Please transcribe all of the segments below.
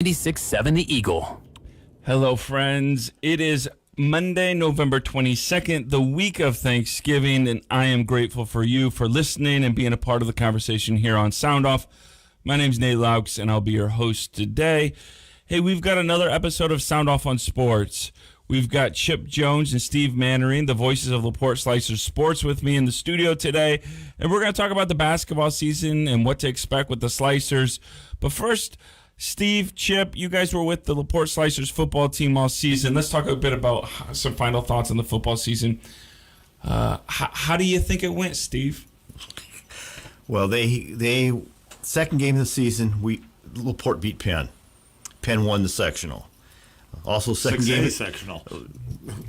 96.7 The Eagle. Hello, friends. It is Monday, November 22nd, the week of Thanksgiving, and I am grateful for you for listening and being a part of the conversation here on Sound Off. My name's Nate Laux, and I'll be your host today. Hey, we've got another episode of Sound Off on Sports. We've got Chip Jones and Steve Mannering, the voices of LaPorte Slicers Sports, with me in the studio today, and we're going to talk about the basketball season and what to expect with the Slicers. But first, Steve, Chip, you guys were with the LaPorte Slicers football team all season. Let's talk a bit about some final thoughts on the football season. How do you think it went, Steve? Well, they second game of the season, LaPorte beat Penn. Penn won the sectional. Also, second 6A game sectional.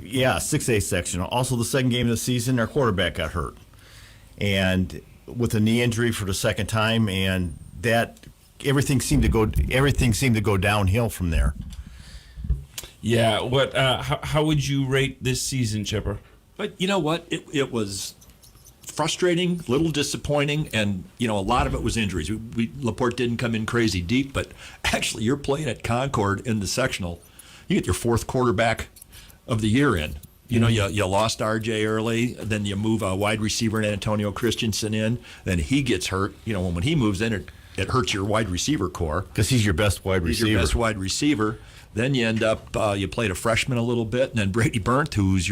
Yeah, 6A sectional. Also, the second game of the season, our quarterback got hurt, and with a knee injury for the second time, and that. Everything seemed to go downhill from there. Yeah. What? How would you rate this season, Chipper? But you know what? It was frustrating, a little disappointing, and a lot of it was injuries. LaPorte didn't come in crazy deep, but actually, you're playing at Concord in the sectional. You get your fourth quarterback of the year in. You lost RJ early, then you move a wide receiver, Antonio Christensen, in. Then he gets hurt. When he moves in, it hurts your wide receiver core. Because he's your best wide receiver. He's your best wide receiver. Then you end up, you played a freshman a little bit, and then Brady Burnt, who's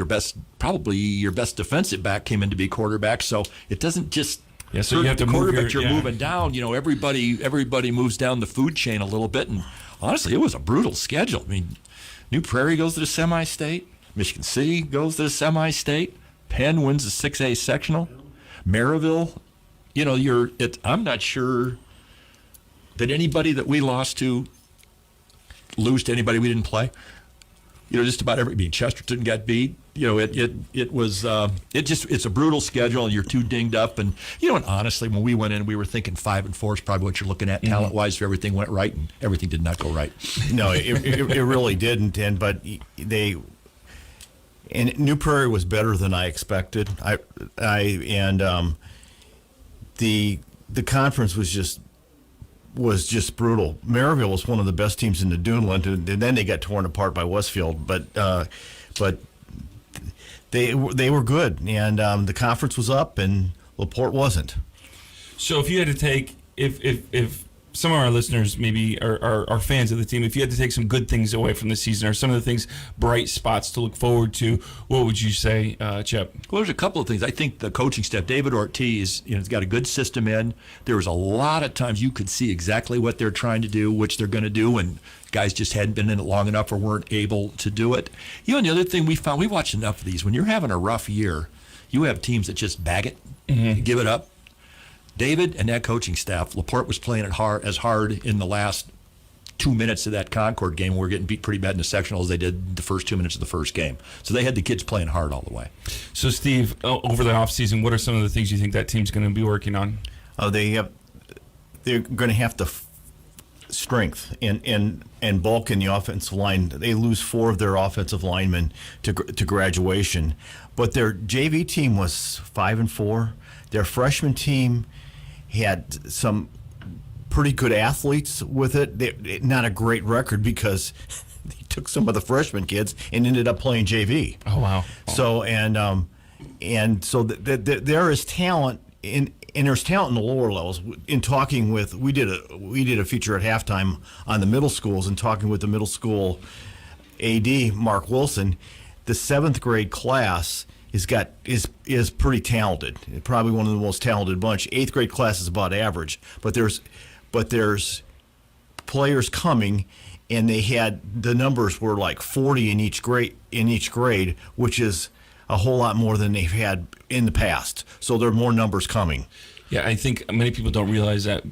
probably your best defensive back, came in to be quarterback. So it doesn't just so you have to the move quarterback. You're moving down. Everybody moves down the food chain a little bit. And honestly, it was a brutal schedule. I mean, New Prairie goes to the semi-state. Michigan City goes to the semi-state. Penn wins the 6A sectional. Maryville, I'm not sure. Did anybody that we lost to lose to anybody we didn't play? Just about Chesterton got beat. It's a brutal schedule, and you're too dinged up. And and honestly, when we went in, we were thinking 5-4 is probably what you're looking at talent-wise. If everything went right, and everything did not go right. No, it really didn't. And New Prairie was better than I expected. The conference was just brutal. Maryville was one of the best teams in the Duneland, and then they got torn apart by Westfield. But they were good, and the conference was up, and LaPorte wasn't. So if you had to take, if some of our listeners maybe are fans of the team, if you had to take some good things away from the season or some of the things, bright spots to look forward to, what would you say, Chip? Well, there's a couple of things. I think the coaching staff, David Ortiz, has got a good system in. There was a lot of times you could see exactly what they're trying to do, which they're going to do, and guys just hadn't been in it long enough or weren't able to do it. And the other thing we found, we watched enough of these. When you're having a rough year, you have teams that just bag it, give it up. David and that coaching staff, LaPorte was playing it as hard in the last 2 minutes of that Concord game. We were getting beat pretty bad in the sectional as they did the first 2 minutes of the first game. So they had the kids playing hard all the way. So, Steve, over the offseason, what are some of the things you think that team's going to be working on? They're going to have to strength and bulk in the offensive line. They lose 4 of their offensive linemen to graduation. But their JV team was 5-4. Their freshman team had some pretty good athletes with it. Not a great record because they took some of the freshman kids and ended up playing JV. Oh, wow. So so there is talent and there's talent in the lower levels. In talking with, we did a feature at halftime on the middle schools, and talking with the middle school AD Mark Wilson, the 7th grade class is pretty talented. Probably one of the most talented bunch. 8th grade class is about average, but there's players coming, and the numbers were like 40 in each grade, which is a whole lot more than they've had in the past. So there are more numbers coming. Yeah, I think many people don't realize that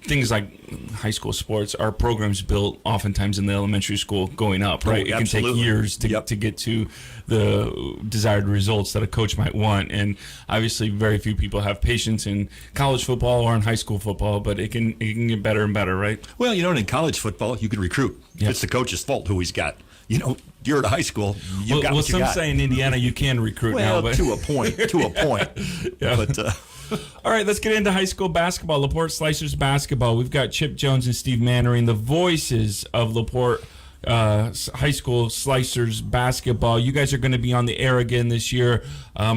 things like high school sports are programs built oftentimes in the elementary school going up, right? It can take years to get to the desired results that a coach might want. And obviously very few people have patience in college football or in high school football, but it can get better and better, right? Well, in college football, you can recruit. Yep. It's the coach's fault who he's got. You're at high school. You got what you got. Some say in Indiana you can recruit now. But to a point. Yeah. But All right, let's get into high school basketball. LaPorte Slicers basketball. We've got Chip Jones and Steve Mannering, the voices of LaPorte high school Slicers basketball. You guys are going to be on the air again this year,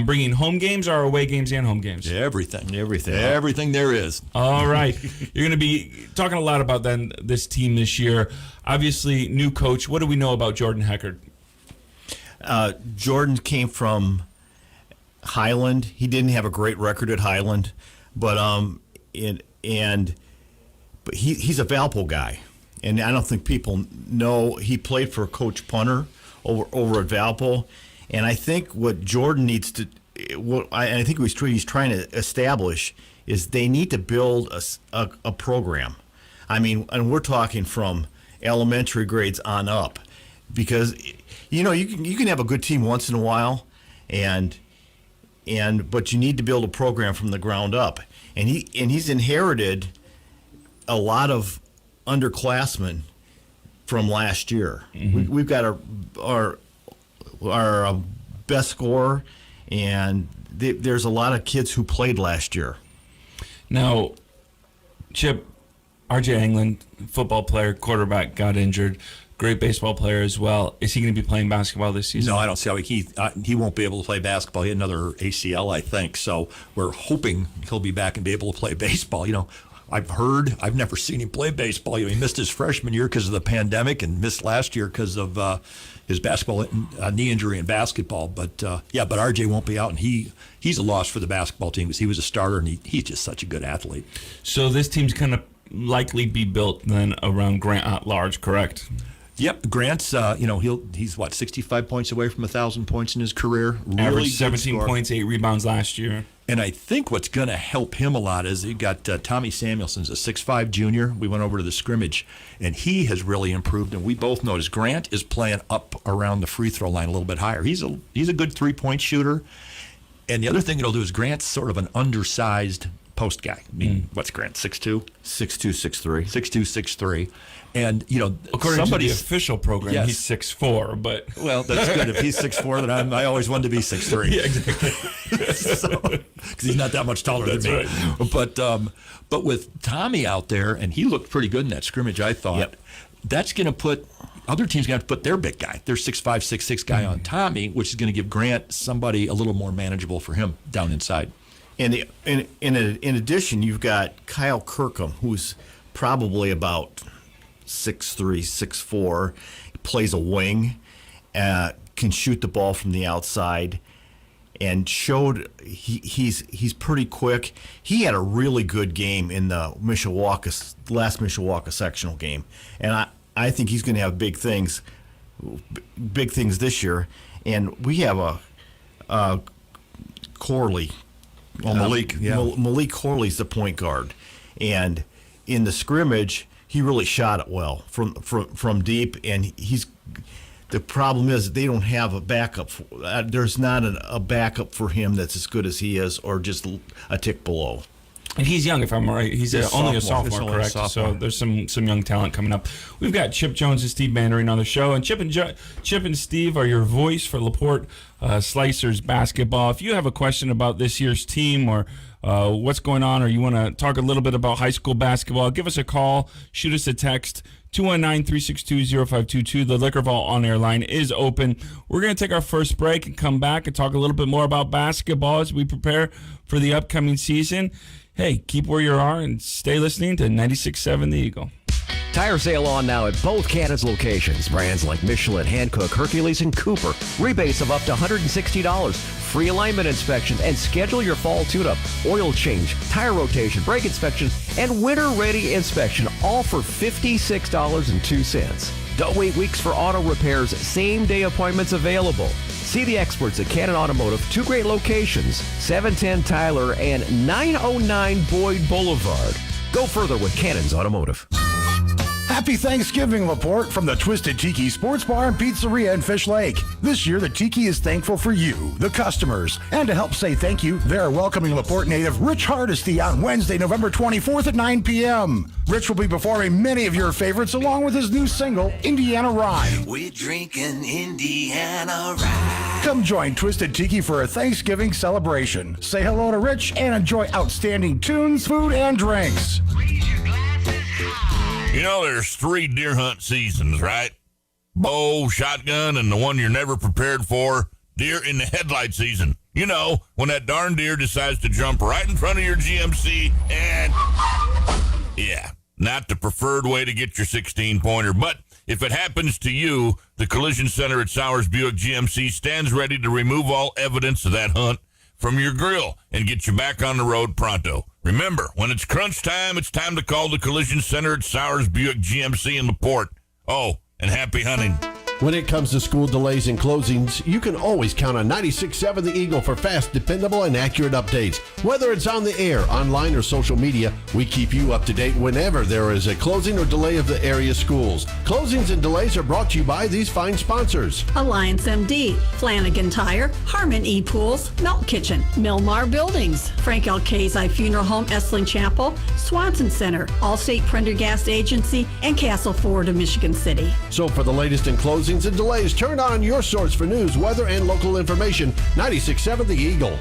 bringing home games or away games and home games? Everything there is. All right. You're going to be talking a lot about this team this year. Obviously, new coach. What do we know about Jordan Heckard? Jordan came from Highland. He didn't have a great record at Highland, but he's a Valpo guy, and I don't think people know he played for Coach Punter over at Valpo, and I think what Jordan needs to, I think he's trying to establish is they need to build a program. I mean, and we're talking from elementary grades on up, because you can have a good team once in a while, but you need to build a program from the ground up. And he's inherited a lot of underclassmen from last year. Mm-hmm. We've got our best scorer, and there's a lot of kids who played last year. Now, Chip, RJ England, football player, quarterback, got injured. Great baseball player as well. Is he going to be playing basketball this season? No, I don't see how he won't be able to play basketball. He had another ACL, I think. So we're hoping he'll be back and be able to play baseball. I've never seen him play baseball. He missed his freshman year because of the pandemic and missed last year because of his basketball knee injury in basketball. But RJ won't be out, and he's a loss for the basketball team because he was a starter and he's just such a good athlete. So this team's going to likely be built then around Grant at large, correct? Yep, Grant's he's 65 points away from 1,000 points in his career. Really averaged 17 points, 8 rebounds last year. And I think what's going to help him a lot is you got Tommy Samuelson's a 6'5" junior. We went over to the scrimmage, and he has really improved. And we both noticed Grant is playing up around the free throw line a little bit higher. He's a good 3-point shooter. And the other thing it'll do is Grant's sort of an undersized post guy. I mean, what's Grant, 6'2"? 6'2", 6'3". 6'2", 6'3". And, according to the official program, yes. He's 6'4", but... Well, that's good. If he's 6'4", then I always wanted to be 6'3". Yeah, exactly. Because he's not that much taller than me. Right. But with Tommy out there, and he looked pretty good in that scrimmage, I thought, yep. That's going to put... Other teams going to have to put their big guy, their 6'5", 6'6" guy on Tommy, which is going to give Grant somebody a little more manageable for him down inside. And in addition, you've got Kyle Kirkham, who's probably about 6'3", 6'4", plays a wing, can shoot the ball from the outside, and showed he's pretty quick. He had a really good game in the last Mishawaka sectional game, and I think he's going to have big things this year. And we have a Corley. Well, Malik, Malik Corley's the point guard, and in the scrimmage, he really shot it well from deep. And the problem is they don't have a backup. There's not a backup for him that's as good as he is, or just a tick below. And he's young, if I'm right. He's only a sophomore, only correct? a sophomore. So there's some young talent coming up. We've got Chip Jones and Steve Mannering on the show. And Chip and Steve are your voice for LaPorte Slicers basketball. If you have a question about this year's team or what's going on, or you want to talk a little bit about high school basketball, give us a call. Shoot us a text. 219-362-0522. The Liquor Vault on-air line is open. We're going to take our first break and come back and talk a little bit more about basketball as we prepare for the upcoming season. Hey, keep where you are and stay listening to 96.7 The Eagle. Tire sale on now at both Cannon's locations. Brands like Michelin, Hankook, Hercules, and Cooper. Rebates of up to $160. Free alignment inspection and schedule your fall tune-up, oil change, tire rotation, brake inspection, and winter-ready inspection, all for $56.02. Don't wait weeks for auto repairs. Same-day appointments available. See the experts at Cannon Automotive. 2 great locations, 710 Tyler and 909 Boyd Boulevard. Go further with Cannon's Automotive. Happy Thanksgiving, LaPorte, from the Twisted Tiki Sports Bar and Pizzeria in Fish Lake. This year, the Tiki is thankful for you, the customers. And to help say thank you, they're welcoming LaPorte native Rich Hardesty on Wednesday, November 24th at 9 p.m. Rich will be performing many of your favorites along with his new single, Indiana Rye. We're drinking Indiana Rye. Come join Twisted Tiki for a Thanksgiving celebration. Say hello to Rich and enjoy outstanding tunes, food, and drinks. You know, there's 3 deer hunt seasons, right? Bow, shotgun, and the one you're never prepared for, deer in the headlight season. You know, when that darn deer decides to jump right in front of your GMC and... Yeah, not the preferred way to get your 16-pointer, but if it happens to you, the Collision Center at Sowers Buick GMC stands ready to remove all evidence of that hunt from your grill and get you back on the road pronto. Remember, when it's crunch time, it's time to call the Collision Center at Sowers Buick GMC in LaPorte. Oh, and happy hunting. When it comes to school delays and closings, you can always count on 96.7 The Eagle for fast, dependable, and accurate updates. Whether it's on the air, online, or social media, we keep you up to date whenever there is a closing or delay of the area schools. Closings and delays are brought to you by these fine sponsors. Alliance MD, Flanagan Tire, Harmon E Pools, Melt Kitchen, Milmar Buildings, Frank L. Kazai Funeral Home, Estlin Chapel, Swanson Center, Allstate Prendergast Agency, and Castle Ford of Michigan City. So for the latest in closings and delays, turn on your source for news, weather, and local information, 96.7 The Eagle.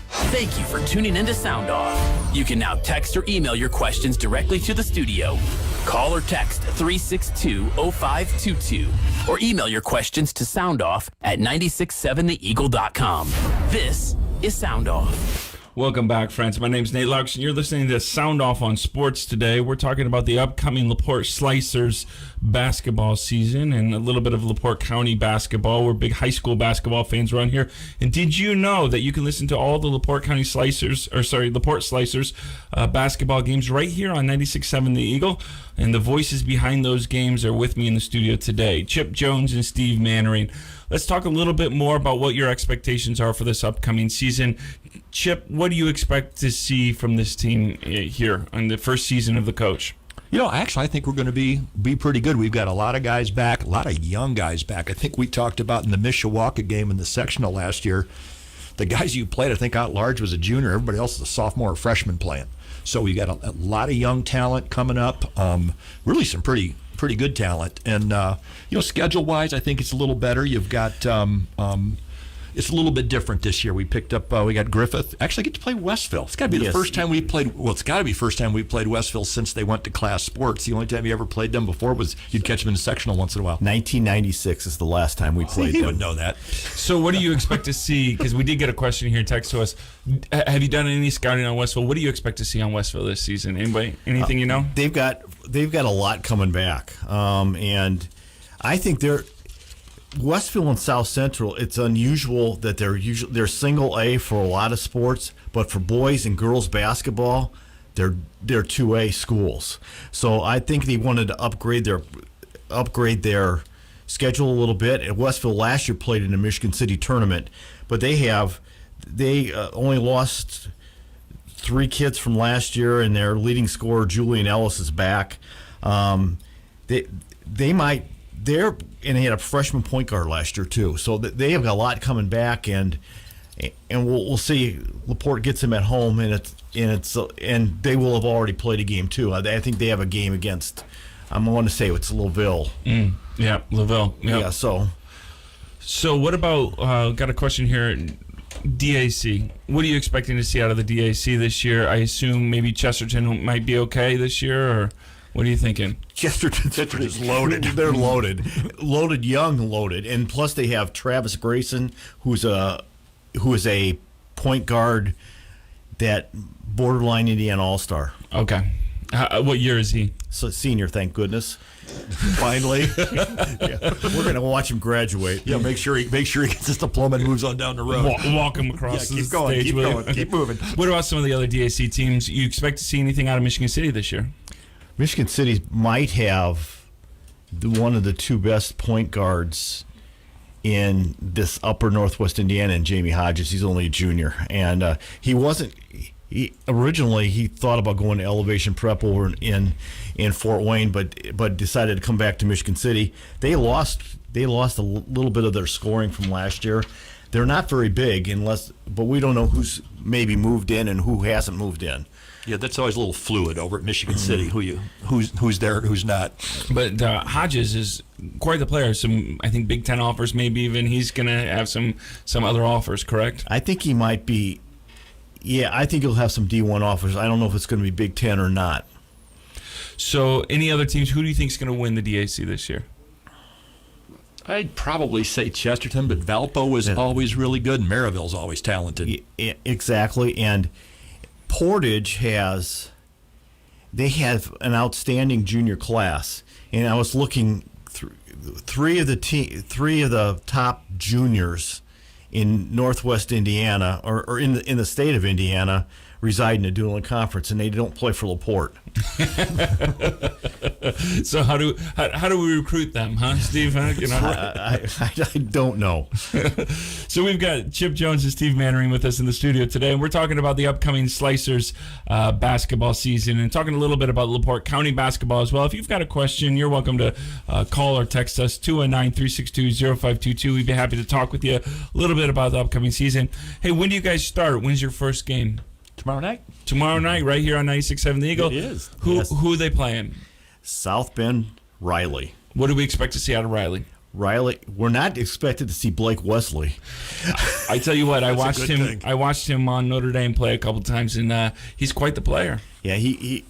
Thank you for tuning in to Sound Off. You can now text or email your questions directly to the studio. Call or text 362-0522 or email your questions to soundoff@967theeagle.com. This is Sound Off. Welcome back, friends. My name's Nate Larson. You're listening to Sound Off on Sports today. We're talking about the upcoming LaPorte Slicers basketball season and a little bit of LaPorte County basketball. We're big high school basketball fans around here. And did you know that you can listen to all the LaPorte County Slicers, LaPorte Slicers basketball games right here on 96.7 The Eagle? And the voices behind those games are with me in the studio today, Chip Jones and Steve Mannering. Let's talk a little bit more about what your expectations are for this upcoming season. Chip, what do you expect to see from this team here on the first season of the coach? You know, actually, I think we're going to be pretty good. We've got a lot of guys back, a lot of young guys back. I think we talked about in the Mishawaka game in the sectional last year, the guys you played, I think out large was a junior. Everybody else is a sophomore or freshman playing. So we got a lot of young talent coming up. Really some pretty good talent. And, schedule-wise, I think it's a little better. You've got it's a little bit different this year. We picked up, we got Griffith. Actually, get to play Westville. It's got to be the first time we played, it's got to be first time we played Westville since they went to class sports. The only time you ever played them before was you'd catch them in a sectional once in a while. 1996 is the last time we played You them. would know that. So what do you expect to see? Because we did get a question here, text to us. Have you done any scouting on Westville? What do you expect to see on Westville this season? Anybody? Anything you know? They've got a lot coming back. And I think Westville and South Central, it's unusual that they're single A for a lot of sports, but for boys and girls basketball, they're 2A schools. So I think they wanted to upgrade their schedule a little bit. And Westville last year played in the Michigan City tournament, but they only lost 3 kids from last year, and their leading scorer Julian Ellis is back. They had a freshman point guard last year too, so they have got a lot coming back, and we'll see. LaPorte gets them at home, and they will have already played a game too. I think they have a game against. I'm going to say it's Laville. Yeah, Laville. Yep. Yeah. So what about? Got a question here. DAC. What are you expecting to see out of the DAC this year? I assume maybe Chesterton might be okay this year, or what are you thinking? Chesterton is loaded. They're loaded, loaded, and plus they have Travis Grayson, who is a point guard that borderline Indiana All-Star. Okay. What year is he? So senior, thank goodness. Finally, we're gonna watch him graduate. Yeah, make sure he gets his diploma and moves on down the road. Walk him across the stage. Keep going, keep moving. What about some of the other DAC teams? You expect to see anything out of Michigan City this year? Michigan City might have one of the 2 best point guards in this upper Northwest Indiana, and Jamie Hodges. He's only a junior, and he wasn't originally he thought about going to Elevation Prep over in Fort Wayne, but decided to come back to Michigan City. They lost a little bit of their scoring from last year. They're not very big, but we don't know who's maybe moved in and who hasn't moved in. Yeah, that's always a little fluid over at Michigan City. Who's there and who's not. But Hodges is quite the player. Some, I think, Big Ten offers, maybe even he's going to have some other offers. Correct? I think he might be. Yeah, I think he'll have some D1 offers. I don't know if it's going to be Big Ten or not. So, any other teams? Who do you think is going to win the DAC this year? I'd probably say Chesterton, but Valpo is always really good, and Maryville's always talented. Exactly, and Portage have an outstanding junior class, and I was looking through three of the top juniors in Northwest Indiana or in the state of Indiana reside in the Duneland Conference, and they don't play for LaPorte. So how do we recruit them, huh, Steve? Huh? You know? I don't know. So we've got Chip Jones and Steve Mannering with us in the studio today, and we're talking about the upcoming Slicers basketball season and talking a little bit about LaPorte County basketball as well. If you've got a question, you're welcome to call or text us 219-362-0522. We'd be happy to talk with you a little bit about the upcoming season. Hey, when do you guys start? When's your first game? Tomorrow night. Tomorrow night, right here on 96.7 The Eagle. It is. Who are they playing? South Bend, Riley. What do we expect to see out of Riley? We're not expected to see Blake Wesley. I tell you what, I watched him. thing. I watched him on Notre Dame play a couple times, and he's quite the player. Yeah, he's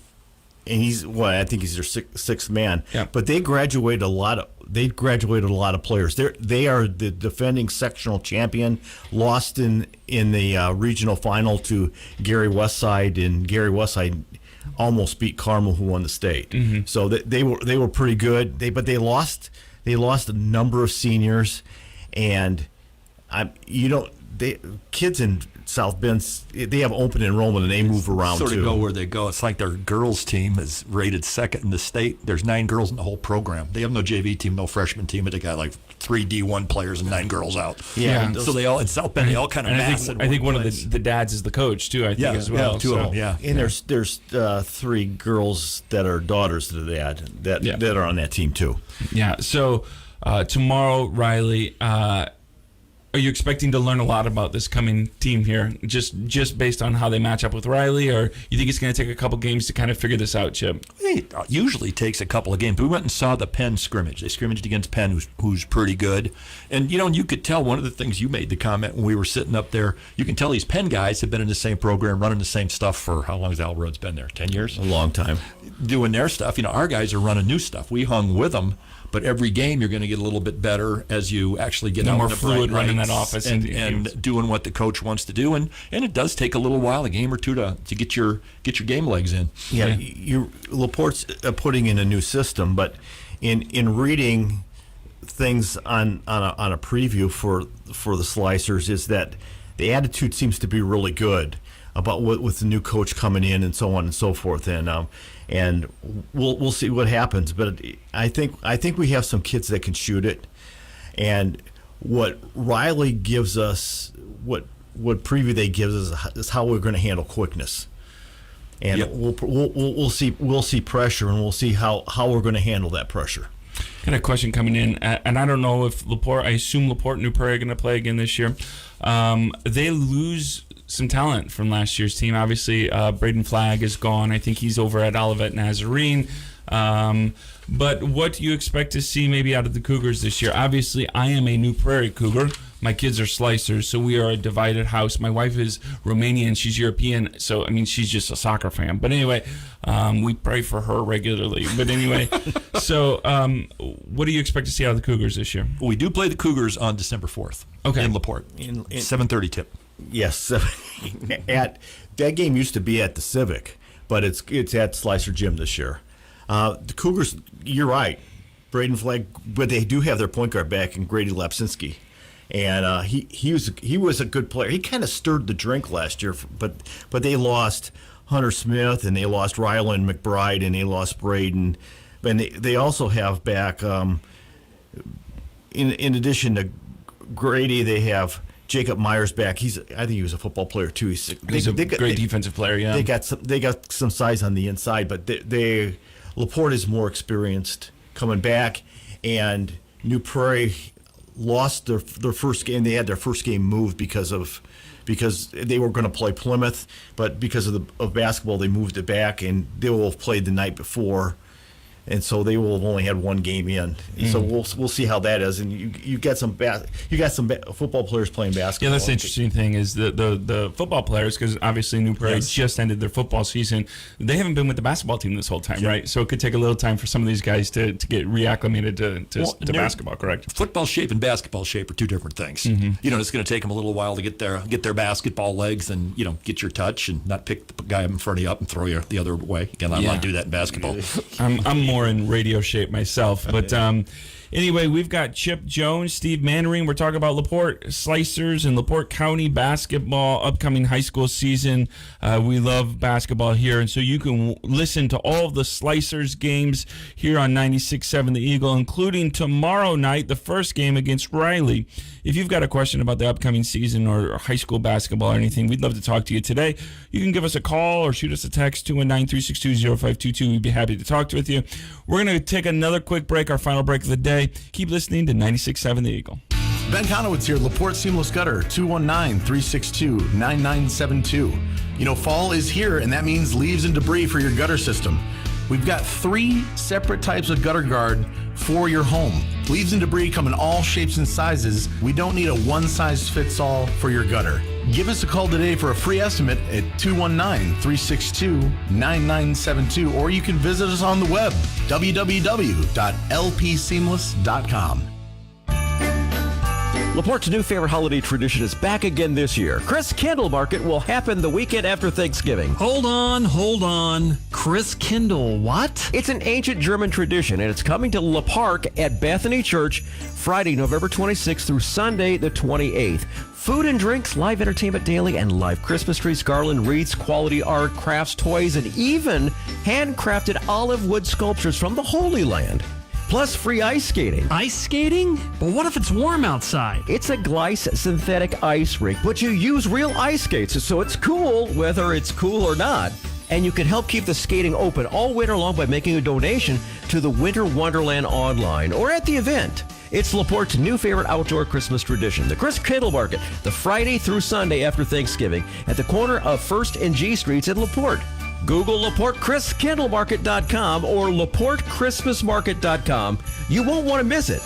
I think he's their sixth man. Yeah. But they graduated a lot of players. They are the defending sectional champion. Lost in the regional final to Gary Westside, and Gary Westside almost beat Carmel, who won the state. Mm-hmm. So they were pretty good. But they lost a number of seniors, and kids in South Bend, they have open enrollment and they move around Sort too. of go where they go. It's like their girls team is rated second in the state. There's 9 girls in the whole program. They have no JV team, no freshman team, but they got like 3 D1 players and 9 girls out. Yeah. So they all in South Bend, they all kind of mass. I think one of the dads is the coach too. I think as well. Yeah, 2 of them. Yeah. And there's 3 girls that are daughters to the dad that are on that team too. Yeah. So tomorrow, Riley, are you expecting to learn a lot about this coming team here, just based on how they match up with Riley, or you think it's going to take a couple games to kind of figure this out, Chip? It usually takes a couple of games. We went and saw the Penn scrimmage. They scrimmaged against Penn, who's pretty good. And, you could tell one of the things you made the comment when we were sitting up there, you can tell these Penn guys have been in the same program, running the same stuff for, how long has Al Rhodes been there, 10 years? A long time. Doing their stuff. Our guys are running new stuff. We hung with them. But every game, you're going to get a little bit better as you actually get out more in the fluid bright running lights that offense and doing what the coach wants to do. And it does take a little while, a game or two, to get your game legs in. Yeah, LaPorte's putting in a new system, but in reading things on a preview for the Slicers is that the attitude seems to be really good about with the new coach coming in and so on and so forth, and we'll see what happens. But I think we have some kids that can shoot it, and what Riley gives us, what preview they gives us is how we're going to handle quickness, and we'll see pressure, and we'll see how we're going to handle that pressure. Got a question coming in, and I don't know if LaPorte. I assume LaPorte and New Prairie are going to play again this year. They lose some talent from last year's team. Obviously, Braden Flagg is gone. I think he's over at Olivet Nazarene. But what do you expect to see maybe out of the Cougars this year? Obviously, I am a New Prairie Cougar. My kids are Slicers, so we are a divided house. My wife is Romanian. She's European, so, she's just a soccer fan. But anyway, we pray for her regularly. But anyway, so what do you expect to see out of the Cougars this year? We do play the Cougars on December 4th in LaPorte. 7:30 tip. Yes. That game used to be at the Civic, but it's at Slicer Gym this year. The Cougars, you're right, Braden Flagg, but they do have their point guard back in Grady Lapsinski, and he was a good player. He kind of stirred the drink last year, but they lost Hunter Smith, and they lost Ryland McBride, and they lost Braden, and they also have back in addition to Grady, they have Jacob Myers back. I think he was a football player too. He's a great defensive player. Yeah, they got some size on the inside, but Laporte is more experienced coming back, and New Prairie lost their first game. They had their first game moved because they were going to play Plymouth, but because of basketball, they moved it back, and they will have played the night before. And so they will have only had one game in. So we'll see how that is. And you got some football players playing basketball. Yeah, that's the interesting thing is the football players, because obviously New Prairie just ended their football season. They haven't been with the basketball team this whole time, right? So it could take a little time for some of these guys to get reacclimated to basketball. Correct? Football shape and basketball shape are two different things. It's going to take them a little while to get their basketball legs and get your touch and not pick the guy in front of you up and throw you the other way. Again, I want to do that in basketball. I'm more in radio shape myself, but anyway, we've got Chip Jones, Steve Mannering. We're talking about LaPorte Slicers and LaPorte County basketball, upcoming high school season. We love basketball here, and so you can listen to all of the Slicers games here on 96.7 The Eagle, including tomorrow night, the first game against Riley. If you've got a question about the upcoming season or high school basketball or anything, we'd love to talk to you today. You can give us a call or shoot us a text, 219-362-0522. We'd be happy to talk with you. We're going to take another quick break, our final break of the day. Keep listening to 96.7 The Eagle. Ben Conowitz here, LaPorte Seamless Gutter, 219-362-9972. Fall is here, and that means leaves and debris for your gutter system. We've got 3 separate types of gutter guard for your home. Leaves and debris come in all shapes and sizes. We don't need a one-size-fits-all for your gutter. Give us a call today for a free estimate at 219-362-9972, or you can visit us on the web, www.lpseamless.com. LaPorte's new favorite holiday tradition is back again this year. Chris Kindle Market will happen the weekend after Thanksgiving. Hold on. Chris Kindle, what? It's an ancient German tradition, and it's coming to La Park at Bethany Church Friday, November 26th through Sunday, the 28th. Food and drinks, live entertainment daily, and live Christmas trees, garland, wreaths, quality art, crafts, toys, and even handcrafted olive wood sculptures from the Holy Land. Plus free ice skating. Ice skating? But what if it's warm outside? It's a Gleis synthetic ice rink, but you use real ice skates, so it's cool whether it's cool or not. And you can help keep the skating open all winter long by making a donation to the Winter Wonderland online or at the event. It's LaPorte's new favorite outdoor Christmas tradition, the Chris Kindle Market, the Friday through Sunday after Thanksgiving at the corner of 1st and G Streets in LaPorte. Google LaPorteChrisKindleMarket.com or LaPorteChristmasMarket.com. You won't want to miss it.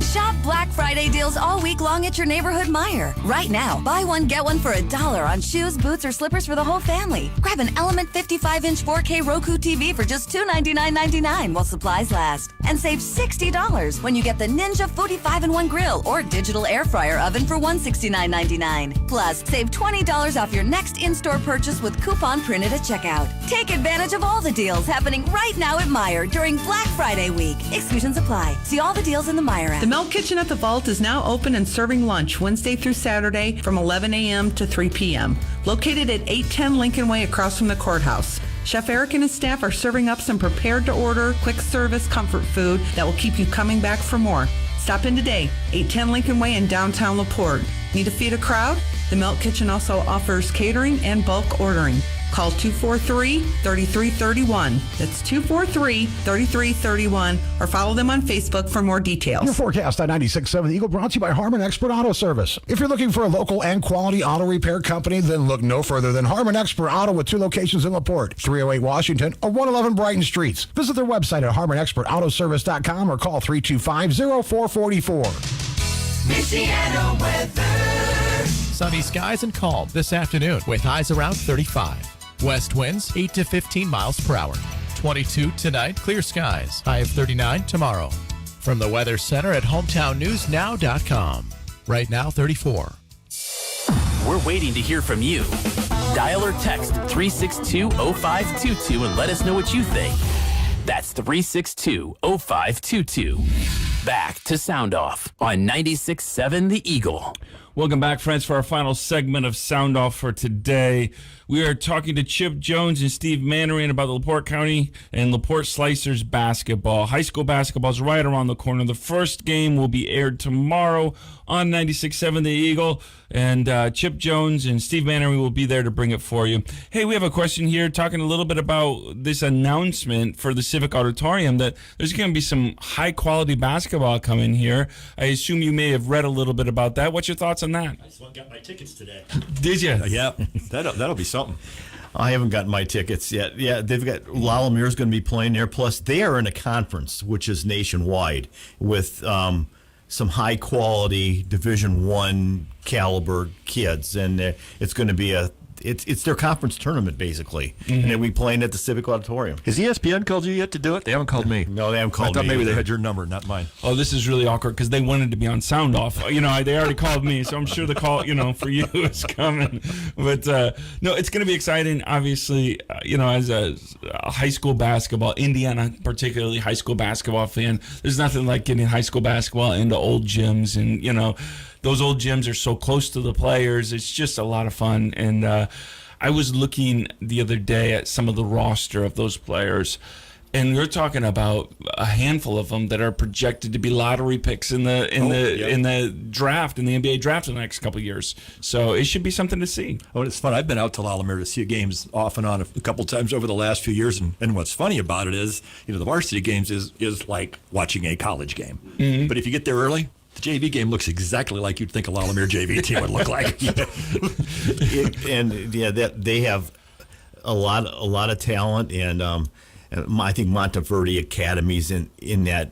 Shop Black Friday deals all week long at your neighborhood Meijer. Right now, buy one, get one for $1 on shoes, boots, or slippers for the whole family. Grab an Element 55-inch 4K Roku TV for just $299.99 while supplies last. And save $60 when you get the Ninja Foodie 5-in-1 grill or digital air fryer oven for $169.99. Plus, save $20 off your next in-store purchase with coupon printed at checkout. Take advantage of all the deals happening right now at Meijer during Black Friday week. Exclusions apply. See all the deals in the Meijer app. The Milk Kitchen at the Vault is now open and serving lunch Wednesday through Saturday from 11 a.m. to 3 p.m. Located at 810 Lincoln Way across from the courthouse. Chef Eric and his staff are serving up some prepared-to-order, quick-service comfort food that will keep you coming back for more. Stop in today, 810 Lincoln Way in downtown LaPorte. Need to feed a crowd? The Milk Kitchen also offers catering and bulk ordering. Call 243-3331. That's 243-3331, or follow them on Facebook for more details. Your forecast on 96.7 The Eagle brought to you by Harmon Expert Auto Service. If you're looking for a local and quality auto repair company, then look no further than Harmon Expert Auto with 2 locations in LaPorte, 308 Washington or 111 Brighton Streets. Visit their website at harmonexpertautoservice.com or call 325-0444. Michiana weather. Sunny skies and calm this afternoon with highs around 35. West winds 8 to 15 miles per hour. 22 tonight, clear skies. High of 39 tomorrow. From the Weather Center at hometovnnewsnow.com. Right now, 34. We're waiting to hear from you. Dial or text 362-0522 and let us know what you think. That's 362-0522. Back to Sound Off on 96.7 The Eagle. Welcome back, friends, for our final segment of Sound Off for today. We are talking to Chip Jones and Steve Mannering about the LaPorte County and LaPorte Slicers basketball. High school basketball is right around the corner. The first game will be aired tomorrow on 96.7 The Eagle, and Chip Jones and Steve Mannering will be there to bring it for you. Hey, we have a question here talking a little bit about this announcement for the Civic Auditorium that there's going to be some high-quality basketball coming here. I assume you may have read a little bit about that. What's your thoughts on that? I just got my tickets today. Did you? Yeah, that'll be something. I haven't gotten my tickets yet. Yeah, they've got Lalamere's going to be playing there. Plus, they are in a conference which is nationwide with some high quality Division I caliber kids, and it's going to be it's their conference tournament basically, and they'll be playing at the Civic Auditorium. Has ESPN called you yet to do it? They haven't called me. No, they haven't called me. I thought maybe either. they had your number, not mine. Oh, this is really awkward because they wanted to be on Sound Off. You know, they already called me, so I'm sure the call, for you is coming. But no, it's going to be exciting. Obviously, as a high school basketball, Indiana particularly high school basketball fan, there's nothing like getting high school basketball into old gyms, and those old gyms are so close to the players. It's just a lot of fun. And I was looking the other day at some of the roster of those players, and we're talking about a handful of them that are projected to be lottery picks in the draft, in the NBA draft in the next couple of years. So it should be something to see. Oh, it's fun. I've been out to Lalamere to see games off and on a couple times over the last few years, and what's funny about it is, the varsity games is like watching a college game. Mm-hmm. But if you get there early, the JV game looks exactly like you'd think a Lalamere JV team would look like. They have a lot of talent, and I think Monteverde Academies in that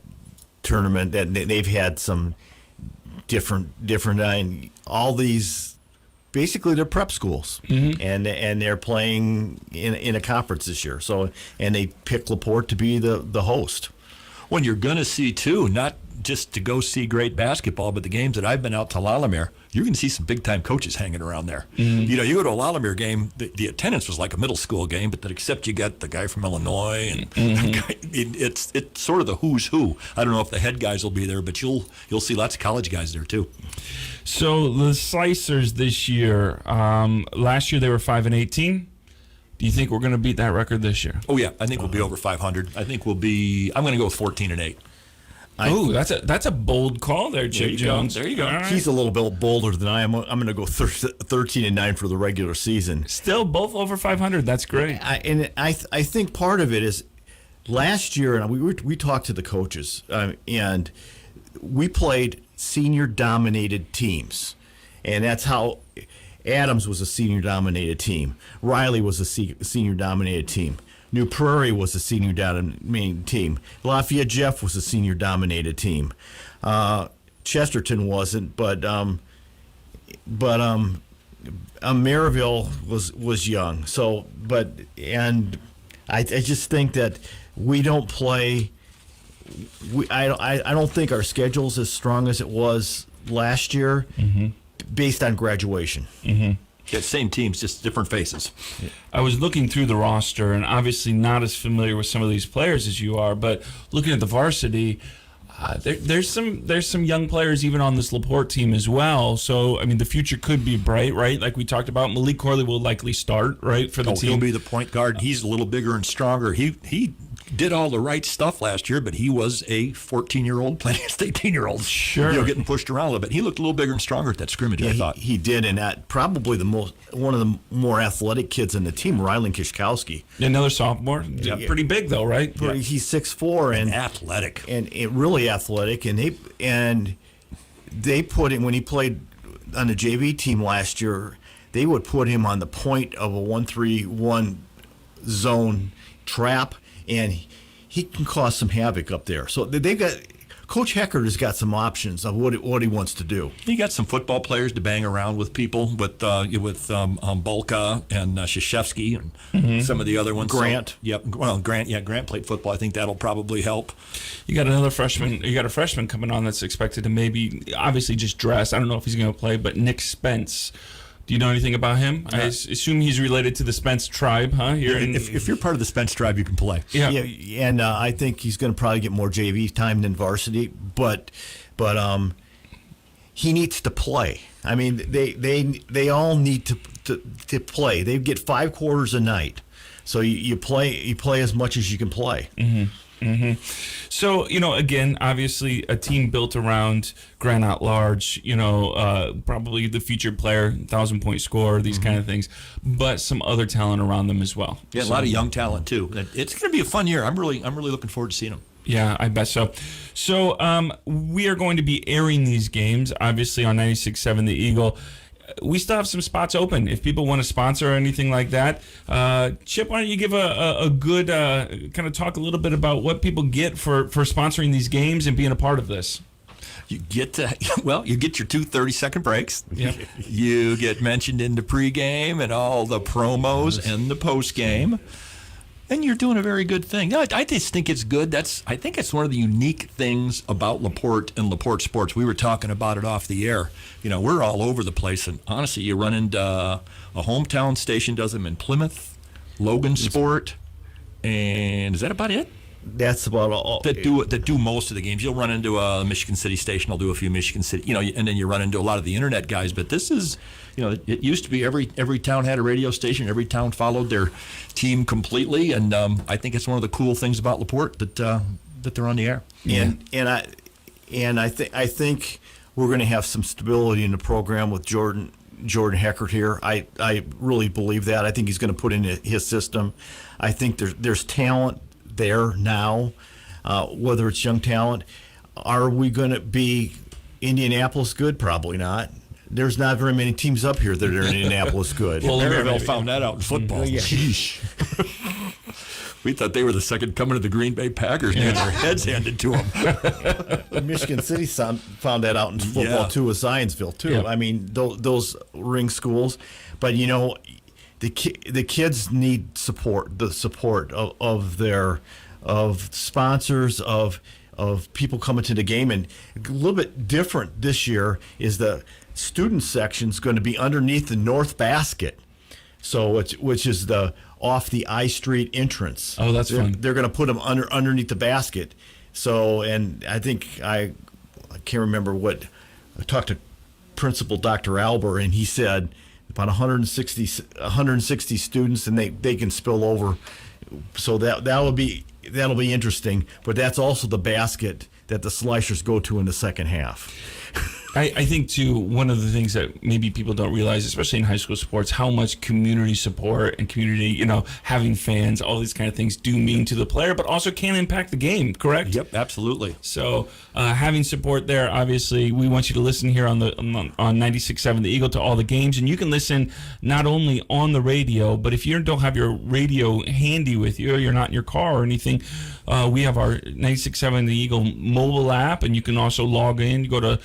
tournament that they've had some different all these. Basically, they're prep schools, and they're playing in a conference this year. So, and they pick LaPorte to be the host. When you're going to see too, not just to go see great basketball, but the games that I've been out to Lalamere, you're going to see some big-time coaches hanging around there. Mm-hmm. You go to a Lalamere game, the attendance was like a middle school game, but except you got the guy from Illinois, and it's sort of the who's who. I don't know if the head guys will be there, but you'll see lots of college guys there too. So the Slicers this year, last year they were 5-18. Do you think we're going to beat that record this year? Oh yeah, I think we'll be over 500. I think I'm going to go with 14-8. Oh, that's a bold call there, Chip Jones. There you go. Right. He's a little bit bolder than I am. I'm going to go 13-9 for the regular season. Still both over 500. That's great. I think part of it is last year, and we talked to the coaches, and we played senior-dominated teams, and that's how Adams was a senior-dominated team. Riley was a senior-dominated team. New Prairie was a senior-dominated team. Lafayette Jeff was a senior-dominated team. Chesterton wasn't, but Maryville was young. So, I just think that we don't play. I don't think our schedule's as strong as it was last year, based on graduation. Mm-hmm. Yeah, same teams, just different faces. I was looking through the roster, and obviously not as familiar with some of these players as you are, but looking at the varsity, there's some young players even on this LaPorte team as well. So, I mean, the future could be bright, right? Like we talked about, Malik Corley will likely start, right, for the team. He'll be the point guard. He's a little bigger and stronger. He did all the right stuff last year, but he was a 14-year-old playing against 18-year-olds. Sure. Getting pushed around a little bit. He looked a little bigger and stronger at that scrimmage, I thought. He did, and probably one of the more athletic kids in the team, Rylan Kishkowski. Another sophomore. Yeah. Pretty big, though, right? Yeah. He's 6'4", and athletic. And really athletic, and they put him, when he played on the JV team last year, they would put him on the point of a 1-3-1 zone trap, and he can cause some havoc up there. So they've got Coach Heckert has got some options of what he wants to do. He got some football players to bang around with people with Bulka and Krzyzewski and some of the other ones. Grant. So, yep. Well, Grant played football. I think that'll probably help. You got another freshman. You got a freshman coming on that's expected to maybe obviously just dress. I don't know if he's going to play, but Nick Spence Do you know anything about him? I assume he's related to the Spence tribe, huh? If you're part of the Spence tribe, you can play. Yeah. And I think he's going to probably get more JV time than varsity, but he needs to play. I mean, they all need to play. They get 5 quarters a night, so you play as much as you can play. So, again, obviously a team built around Grant At-Large, probably the featured player, 1,000-point scorer, these kind of things, but some other talent around them as well. Yeah, a lot of young talent too. It's going to be a fun year. I'm really looking forward to seeing them. Yeah, I bet so. So we are going to be airing these games, obviously, on 96.7 The Eagle. We still have some spots open if people want to sponsor or anything like that. Chip, why don't you give a good kind of talk a little bit about what people get for sponsoring these games and being a part of this? You get your 2 30-second breaks. Yep. You get mentioned in the pregame and all the promos and the postgame. And you're doing a very good thing. I just think it's good. I think it's one of the unique things about LaPorte and LaPorte Sports. We were talking about it off the air. We're all over the place. And honestly, you run into a hometown station does them in Plymouth, Logan Sport, and is that about it? That's about all. That do most of the games. You'll run into a Michigan City station. I'll do a few Michigan City, and then you run into a lot of the internet guys. But this is, it used to be every town had a radio station. Every town followed their team completely, and I think it's one of the cool things about LaPorte that they're on the air. And I think we're going to have some stability in the program with Jordan Heckert here. I really believe that. I think he's going to put in his system. I think there's talent there now, whether it's young talent. Are we going to be Indianapolis good? Probably not. There's not very many teams up here that are Indianapolis good. Well, Maryville found that out in football. Yeah. Sheesh. We thought they were the second coming of the Green Bay Packers and had their heads handed to them. Michigan City found that out in football too, with Zionsville too. Yeah. I mean, those ring schools, but the kids need support. The support of sponsors, of people coming to the game. And a little bit different this year is the student section is going to be underneath the north basket, which is the off the I Street entrance. Oh, that's fun. They're going to put them underneath the basket. So, and I think I can't remember what I talked to Principal Dr. Albert, and he said about 160 students, and they can spill over. So that'll be interesting. But that's also the basket that the Slicers go to in the second half. I think, too, one of the things that maybe people don't realize, especially in high school sports, how much community support and community, having fans, all these kind of things do mean to the player, but also can impact the game, correct? Yep, absolutely. So having support there, obviously, we want you to listen here on 96.7 The Eagle to all the games, and you can listen not only on the radio, but if you don't have your radio handy with you, or you're not in your car or anything, we have our 96.7 The Eagle mobile app, and you can also log in. You go to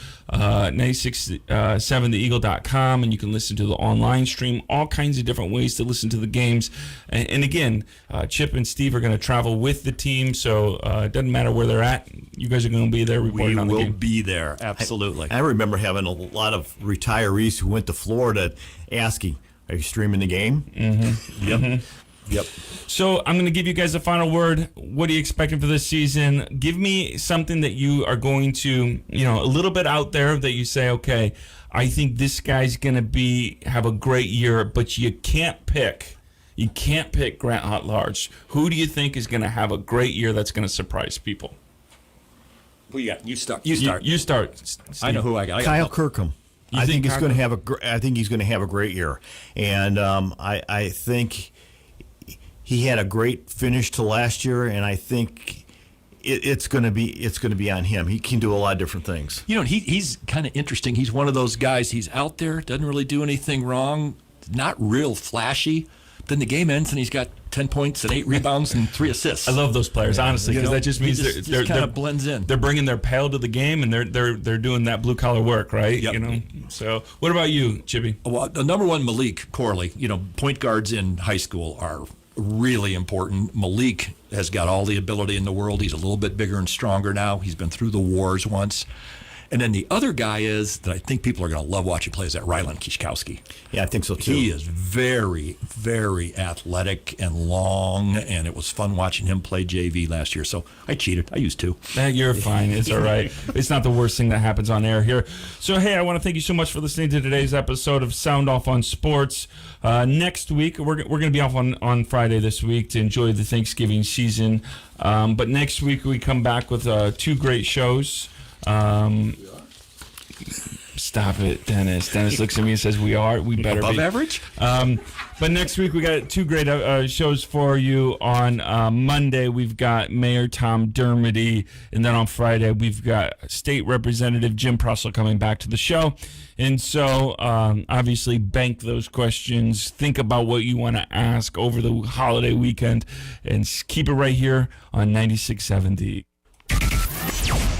967theeagle.com, and you can listen to the online stream, all kinds of different ways to listen to the games. And again, Chip and Steve are going to travel with the team, so it doesn't matter where they're at. You guys are going to be there reporting on the game. We will be there, absolutely. I remember having a lot of retirees who went to Florida asking, "Are you streaming the game?" Mm-hmm. Yep. Mm-hmm. Yep. So I'm going to give you guys a final word. What are you expecting for this season? Give me something that you are going to, a little bit out there that you say, okay, I think this guy's going to have a great year, but you can't pick Grant At-Large. Who do you think is going to have a great year that's going to surprise people? Who you got? You start. You start. Steve. I know who I got. Kyle Kirkham. I think he's going to have a great year, and I think he had a great finish to last year, and I think it's going to be on him. He can do a lot of different things. He's kind of interesting. He's one of those guys. He's out there, doesn't really do anything wrong, not real flashy. Then the game ends, and he's got 10 points and 8 rebounds and 3 assists. I love those players, honestly, because that just means they're kind of blends in. They're bringing their pail to the game, and they're doing that blue collar work, right? Yep. So, what about you, Chippy? Well, the number one, Malik Corley. Point guards in high school are really important. Malik has got all the ability in the world. He's a little bit bigger and stronger now. He's been through the wars once. And then the other guy is that I think people are going to love watching play is that Rylan Kiszkowski. Yeah, I think so too. He is very, very athletic and long, and it was fun watching him play JV last year. So I cheated. I used 2. You're fine. It's all right. It's not the worst thing that happens on air here. So, hey, I want to thank you so much for listening to today's episode of Sound Off on Sports. Next week, we're going to be off on Friday this week to enjoy the Thanksgiving season. But next week, we come back with 2 great shows. Stop it, Dennis. Dennis looks at me and says, we better above be. average? But next week, we got 2 great shows for you. On Monday, we've got Mayor Tom Dermody. And then on Friday, we've got State Representative Jim Prussell coming back to the show. And so, obviously, bank those questions. Think about what you want to ask over the holiday weekend. And keep it right here on 96.7.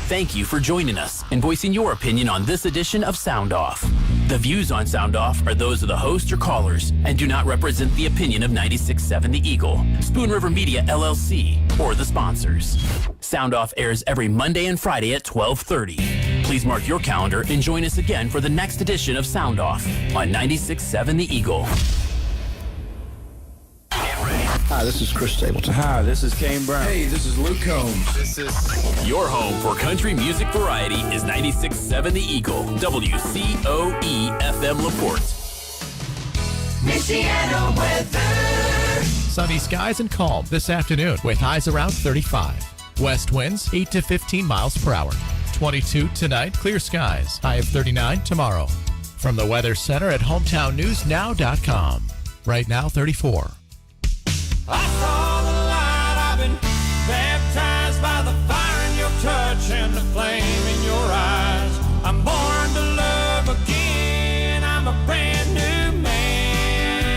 Thank you for joining us and voicing your opinion on this edition of Sound Off. The views on Sound Off are those of the host or callers and do not represent the opinion of 96.7 The Eagle, Spoon River Media LLC, or the sponsors. Sound Off airs every Monday and Friday at 12:30. Please mark your calendar and join us again for the next edition of Sound Off on 96.7 The Eagle. Hi, this is Chris Stapleton. Hi, this is Kane Brown. Hey, this is Luke Combs. This is... Your home for country music variety is 96.7 The Eagle, WCOE FM LaPorte. Michiana weather. Sunny skies and calm this afternoon with highs around 35. West winds 8 to 15 miles per hour. 22 tonight, clear skies. High of 39 tomorrow. From the Weather Center at HometownNewsNow.com. Right now, 34. I saw the light, I've been baptized by the fire in your touch and the flame in your eyes. I'm born to love again, I'm a brand new man.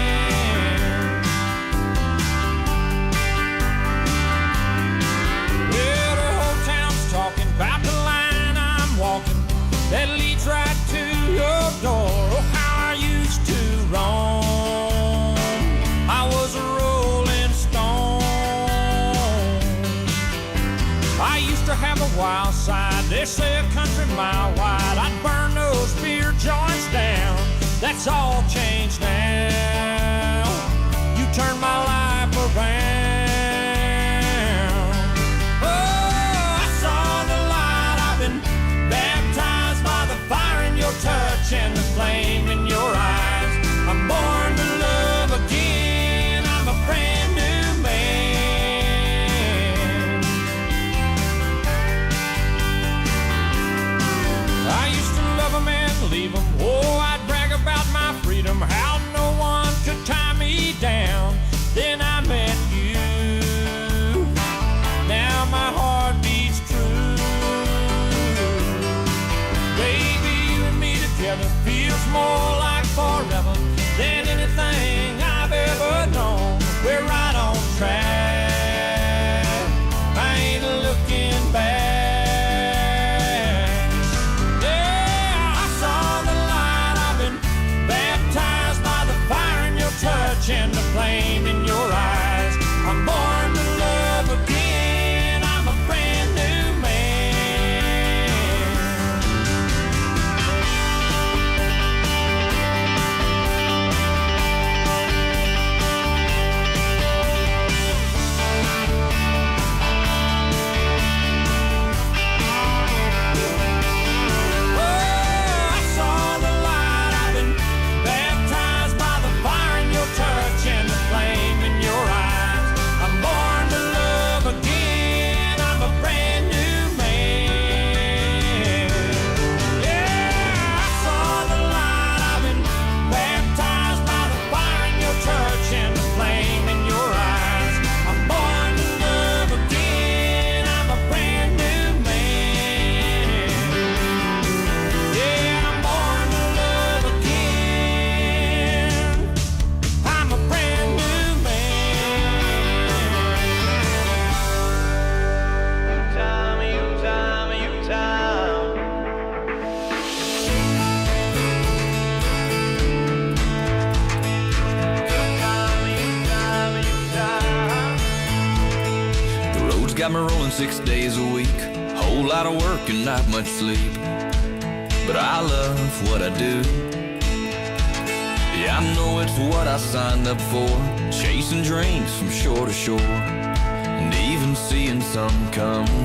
Well, the whole town's talking about the line I'm walking that leads right to your door. Oh, how I used to roam. I was a rolling stone. I used to have a wild side, they say a country mile wide. I'd burn those beer joints down, that's all changed now. You turned my life around. Oh, I saw the light, I've been baptized by the fire in your touch and the flame in your eyes. I'm born to love again, I'm a brand new man. I used to love 'em and leave 'em. Oh, I'd brag about my freedom, how no one could tie me down. Then I met you. Now my heart beats true. Baby, you and me together feels more like forever than anything I've ever known. We're right on track, I ain't looking back. Yeah, I saw the light, I've been baptized by the fire in your touch and the flame in your eyes. I'm born to love again, I'm a brand new man. Oh, I saw the light, I've been baptized by the fire in your touch and the flame in your eyes. I'm born to love again, I'm a brand new man. Yeah, I saw the light, I've been baptized by the fire in your touch and the flame in your eyes. I'm born to love again, I'm a brand new man. Yeah, I'm born to love again, I'm a brand new man. The road's got me rolling 6 days a week. Whole lot of work and not much sleep. but I love what I do. Yeah, I know it's what I signed up for, chasing dreams from shore to shore, and even seeing some come